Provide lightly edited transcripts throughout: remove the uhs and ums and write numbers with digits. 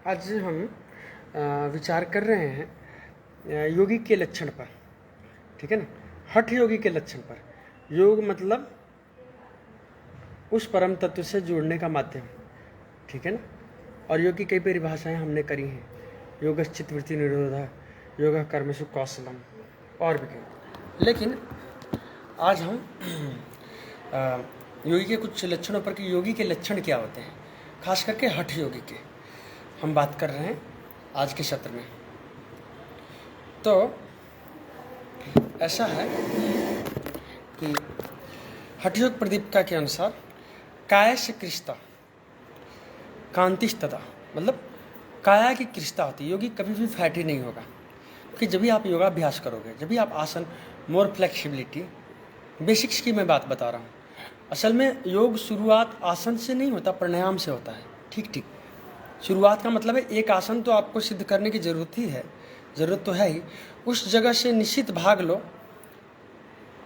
आज हम विचार कर रहे हैं योगी के लक्षण पर। ठीक है ना, हठ योगी के लक्षण पर। योग मतलब उस परम तत्व से जुड़ने का माध्यम। ठीक है ना, और योग की कई परिभाषाएं हमने करी हैं। योग चित्तवृत्ति निरोधा, योग कर्मसु कौशलम और भी कई। लेकिन आज हम योगी के कुछ लक्षणों पर कि योगी के लक्षण क्या होते हैं, खास करके हठ योगी के हम बात कर रहे हैं आज के सत्र में। तो ऐसा है कि हठ योग प्रदीपिका के अनुसार काया से कृष्टा कांतिस्तता, मतलब काया की कृष्टा होती है। योगी कभी भी फैटी नहीं होगा, क्योंकि जब भी आप योगाभ्यास करोगे, जब भी आप आसन, मोर फ्लेक्सिबिलिटी, बेसिक्स की मैं बात बता रहा हूँ। असल में योग शुरुआत आसन से नहीं होता, प्राणायाम से होता है। ठीक, शुरुआत का मतलब है एक आसन तो आपको सिद्ध करने की ज़रूरत ही है, ज़रूरत तो है ही। उस जगह से निश्चित भाग लो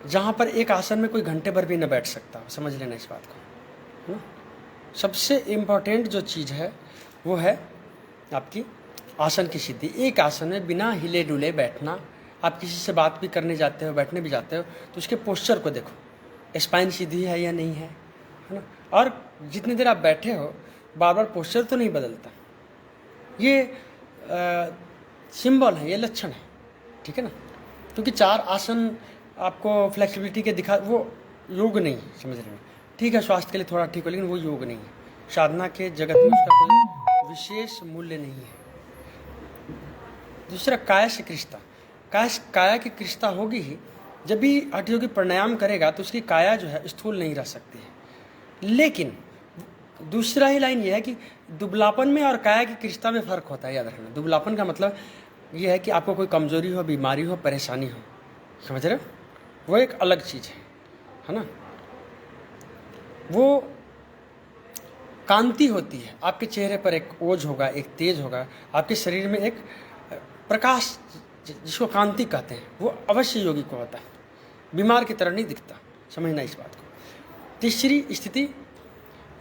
जहाँ पर एक आसन में कोई घंटे भर भी न बैठ सकता। समझ लेना इस बात को, है ना। सबसे इम्पोर्टेंट जो चीज़ है वो है आपकी आसन की सिद्धि। एक आसन में बिना हिले डुले बैठना। आप किसी से बात भी करने जाते हो, बैठने भी जाते हो, तो उसके पोस्चर को देखो, स्पाइन सीधी है या नहीं है ना। और जितनी देर आप बैठे हो, बार बार पोस्चर तो नहीं बदलता। ये सिंबल है, ये लक्षण है। ठीक है ना, क्योंकि चार आसन आपको फ्लेक्सिबिलिटी के दिखा, वो योग नहीं, समझ रहे हैं। ठीक है, स्वास्थ्य के लिए थोड़ा ठीक हो, लेकिन वो योग नहीं है। साधना के जगत में उसका कोई विशेष मूल्य नहीं है। दूसरा, काया से कृष्टा। काया की कृष्टा होगी ही जब भी हठ योगी प्राणायाम करेगा, तो उसकी काया जो है स्थूल नहीं रह सकती है। लेकिन दूसरा ही लाइन ये है कि दुबलापन में और काया की कृष्टा में फ़र्क होता है, याद रखना। दुबलापन का मतलब ये है कि आपको कोई कमजोरी हो, बीमारी हो, परेशानी हो, समझ रहे हो, वो एक अलग चीज़ है ना। वो कांति होती है, आपके चेहरे पर एक ओज होगा, एक तेज होगा, आपके शरीर में एक प्रकाश, जिसको कांति कहते हैं, वो अवश्य योगी को होता है। बीमार की तरह नहीं दिखता, समझना इस बात को। तीसरी स्थिति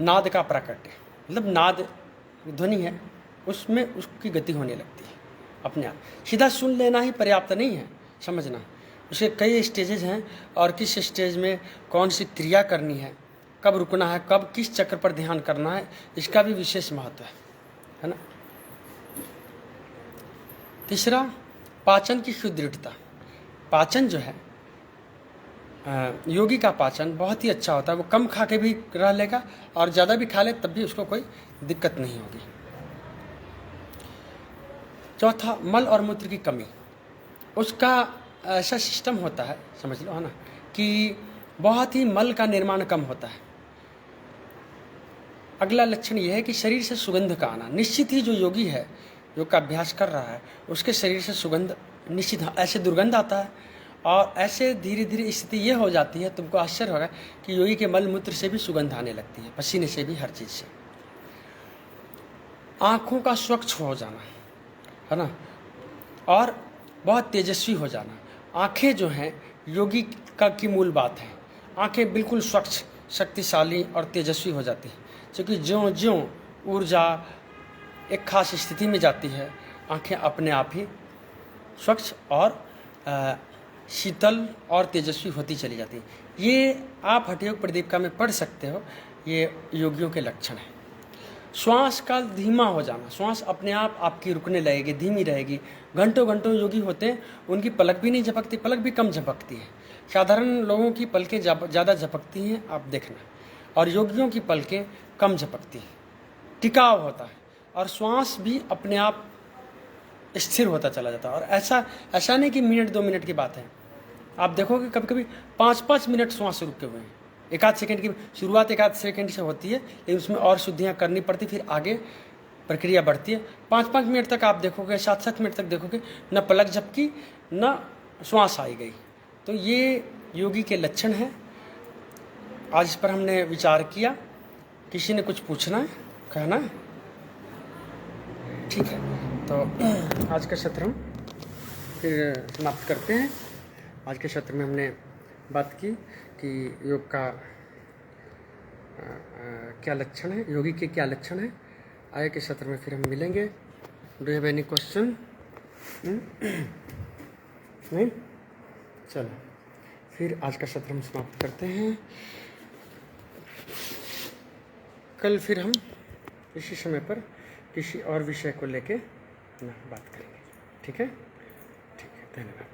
नाद का प्राकट्य, मतलब नाद ध्वनि है, उसमें उसकी गति होने लगती है अपने आप। सीधा सुन लेना ही पर्याप्त नहीं है, समझना। उसके कई स्टेजेस हैं, और किस स्टेज में कौन सी क्रिया करनी है, कब रुकना है, कब किस चक्र पर ध्यान करना है, इसका भी विशेष महत्व है ना। तीसरा, पाचन की सुदृढ़ता। पाचन जो है, योगी का पाचन बहुत ही अच्छा होता है। वो कम खा के भी रह लेगा, और ज़्यादा भी खा ले तब भी उसको कोई दिक्कत नहीं होगी। चौथा, मल और मूत्र की कमी। उसका ऐसा सिस्टम होता है, समझ लो, है ना, कि बहुत ही मल का निर्माण कम होता है। अगला लक्षण यह है कि शरीर से सुगंध का आना। निश्चित ही जो योगी है, योग का अभ्यास कर रहा है, उसके शरीर से सुगंध निश्चित, ऐसे दुर्गंध आता है। और ऐसे धीरे धीरे स्थिति ये हो जाती है, तुमको आश्चर्य होगा कि योगी के मल मूत्र से भी सुगंध आने लगती है, पसीने से भी, हर चीज़ से। आँखों का स्वच्छ हो जाना, है ना, और बहुत तेजस्वी हो जाना। आँखें जो हैं योगी की मूल बात है। आँखें बिल्कुल स्वच्छ, शक्तिशाली और तेजस्वी हो जाती हैं, क्योंकि ज्यों ज्यों ऊर्जा एक खास स्थिति में जाती है, आँखें अपने आप ही स्वच्छ और शीतल और तेजस्वी होती चली जाती हैं। ये आप हठ योग प्रदीपिका में पढ़ सकते हो, ये योगियों के लक्षण हैं। श्वास का धीमा हो जाना, श्वास अपने आप आपकी रुकने लगेगी, धीमी रहेगी। घंटों घंटों योगी होते हैं, उनकी पलक भी नहीं झपकती, पलक भी कम झपकती है। साधारण लोगों की पलकें ज़्यादा झपकती हैं, आप देखना, और योगियों की पलकें कम झपकती हैं। टिकाव होता है, और श्वास भी अपने आप स्थिर होता चला जाता है। और ऐसा नहीं कि मिनट 2 मिनट की बात है। आप देखोगे कभी कभी 5-5 मिनट श्वास रुके हुए हैं। एक आध सेकंड की शुरुआत, एक आध सेकंड से होती है, लेकिन उसमें और शुद्धियाँ करनी पड़ती, फिर आगे प्रक्रिया बढ़ती है। 5-5 मिनट तक आप देखोगे, 7-7 मिनट तक देखोगे, न पलक झपकी न श्वास आई गई। तो ये योगी के लक्षण हैं। आज इस पर हमने विचार किया। किसी ने कुछ पूछना है, कहना है? ठीक है, तो आज का सत्र हम फिर समाप्त करते हैं। आज के सत्र में हमने बात की कि योग का क्या लक्षण है, योगी के क्या लक्षण है। आगे के सत्र में फिर हम मिलेंगे। Do have any question? नहीं? चलो फिर आज का सत्र हम समाप्त करते हैं। कल फिर हम इसी समय पर किसी और विषय को लेके बात करेंगे। ठीक है? ठीक है, धन्यवाद।